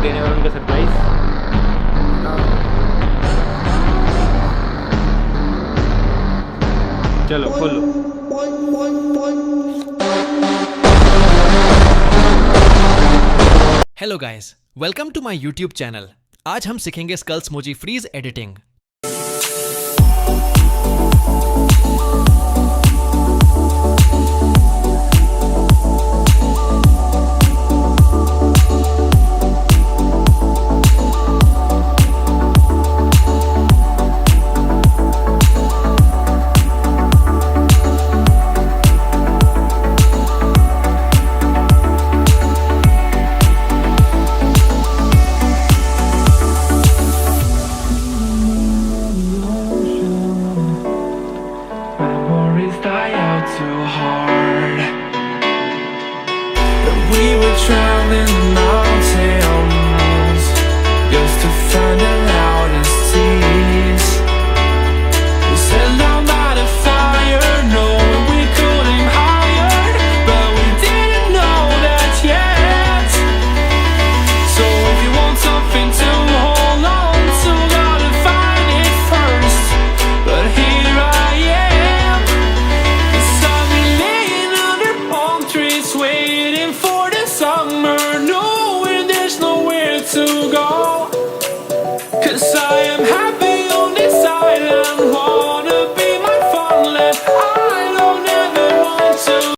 देने वाला उनका सरप्राइज। चलो खोलो। Hello guys, welcome to my YouTube channel. आज हम सीखेंगे skull emoji freeze editing. Memories die out too hard. But we were traveling the mountains just to find the loudest seas. We set down by the fire, knowing we could aim higher, but we didn't know that yet. So if you want something to hold on to, gotta find it first. But here I am, waiting for the summer, knowing there's nowhere to go.